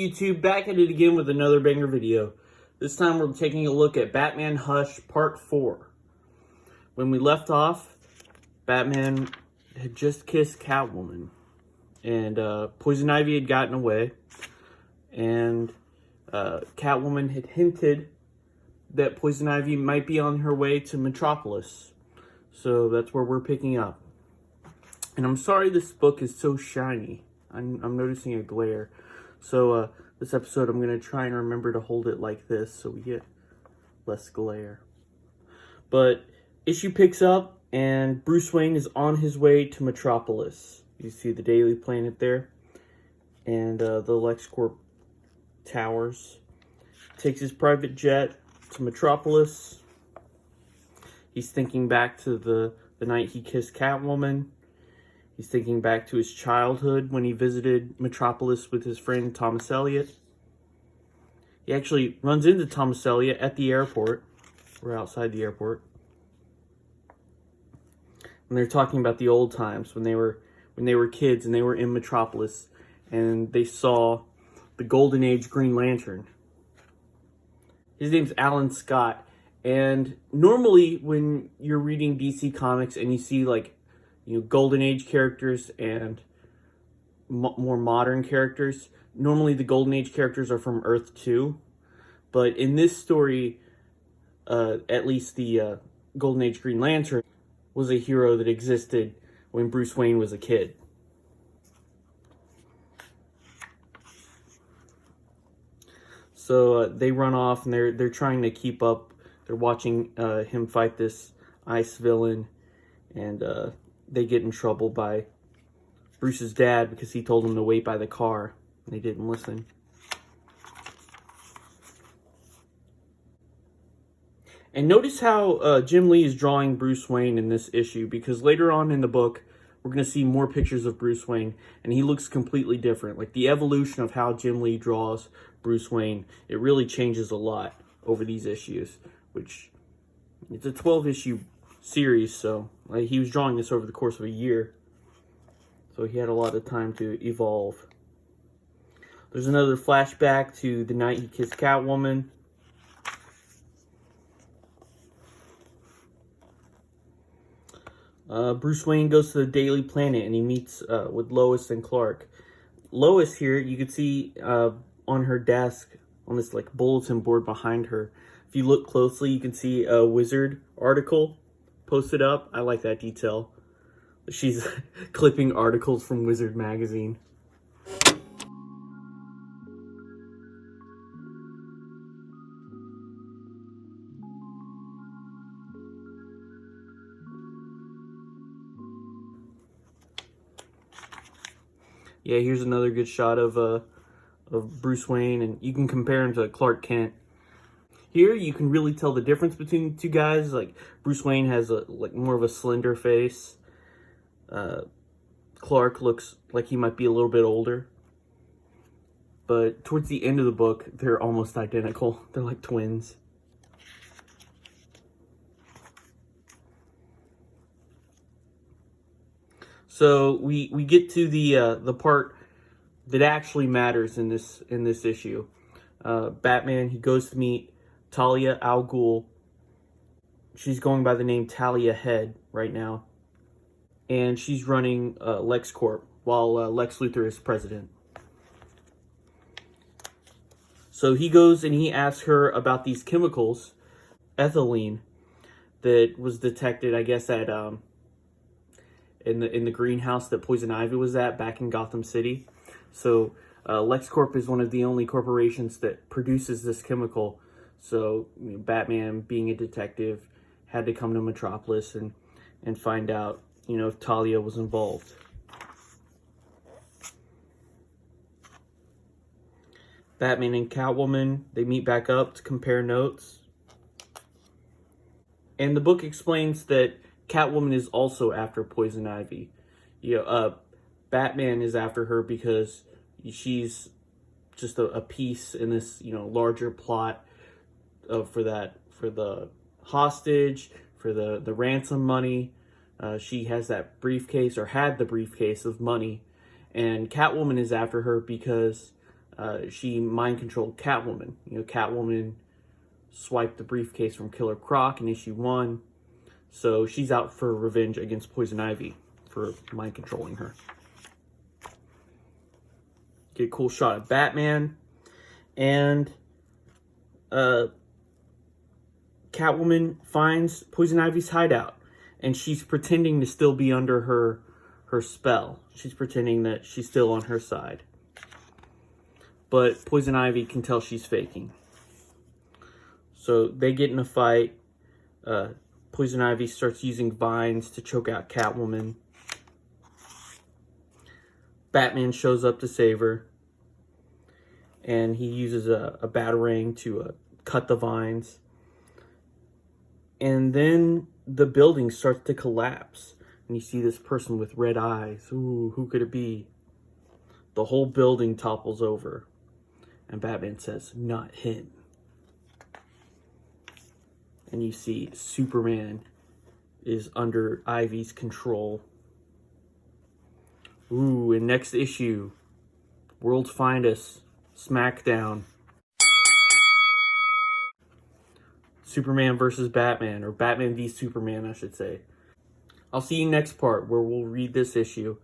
YouTube? Back at it again with another banger video. This time we're taking a look at Batman Hush Part 4. When we left off, Batman had just kissed Catwoman. And Poison Ivy had gotten away. And Catwoman had hinted that Poison Ivy might be on her way to Metropolis. So that's where we're picking up. And I'm sorry this book is so shiny. I'm noticing a glare. So this episode I'm going to try and remember to hold it like this so we get less glare. But issue picks up and Bruce Wayne is on his way to Metropolis. You see the Daily Planet there. And the LexCorp towers. Takes his private jet to Metropolis. He's thinking back to the night he kissed Catwoman. He's thinking back to his childhood when he visited Metropolis with his friend Thomas Elliot. He actually runs into Thomas Elliot at the airport. We're outside the airport. And they're talking about the old times when they were kids and they were in Metropolis and they saw the Golden Age Green Lantern. His name's Alan Scott. And normally when you're reading DC Comics and you see Golden Age characters and more modern characters, normally the Golden Age characters are from Earth 2. But in this story, at least the Golden Age Green Lantern was a hero that existed when Bruce Wayne was a kid. So they run off and they're trying to keep up. They're watching him fight this ice villain, and they get in trouble by Bruce's dad because he told them to wait by the car and they didn't listen. And notice how Jim Lee is drawing Bruce Wayne in this issue, because later on in the book we're going to see more pictures of Bruce Wayne and he looks completely different. Like the evolution of how Jim Lee draws Bruce Wayne, it really changes a lot over these issues, which it's a 12-issue series, so he was drawing this over the course of a year, so he had a lot of time to evolve. There's another flashback to the night he kissed Catwoman. Bruce Wayne goes to the Daily Planet and he meets with Lois and Clark. Lois here, you can see on her desk, on this bulletin board behind her, if you look closely, you can see a Wizard article posted up. I like that detail. She's clipping articles from Wizard magazine. Yeah, here's another good shot of Bruce Wayne, and you can compare him to Clark Kent. Here, you can really tell the difference between the two guys. Bruce Wayne has more of a slender face. Clark looks like he might be a little bit older. But towards the end of the book, they're almost identical. They're like twins. So we get to the part that actually matters in this issue. Batman, he goes to meet Talia al Ghul. She's going by the name Talia Head right now. And she's running LexCorp while Lex Luthor is president. So he goes and he asks her about these chemicals, ethylene, that was detected, I guess, at in the greenhouse that Poison Ivy was at back in Gotham City. So LexCorp is one of the only corporations that produces this chemical. So Batman, being a detective, had to come to Metropolis and find out, if Talia was involved. Batman and Catwoman, they meet back up to compare notes. And the book explains that Catwoman is also after Poison Ivy. Batman is after her because she's just a piece in this, larger plot for the hostage, for the ransom money. She has that briefcase, or had the briefcase of money, and Catwoman is after her because she mind controlled Catwoman. You know, Catwoman swiped the briefcase from Killer Croc in issue 1. So she's out for revenge against Poison Ivy for mind controlling her. Get a cool shot of Batman. And Catwoman finds Poison Ivy's hideout. And she's pretending to still be under her spell. She's pretending that she's still on her side. But Poison Ivy can tell she's faking. So they get in a fight. Poison Ivy starts using vines to choke out Catwoman. Batman shows up to save her. And he uses a batarang to cut the vines. And then the building starts to collapse. And you see this person with red eyes. Ooh, who could it be? The whole building topples over. And Batman says, "Not him." And you see Superman is under Ivy's control. Ooh, and next issue, World's Finest, SmackDown. Superman versus Batman, or Batman v Superman, I should say. I'll see you next part where we'll read this issue.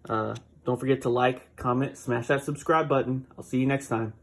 Don't forget to like, comment, smash that subscribe button. I'll see you next time.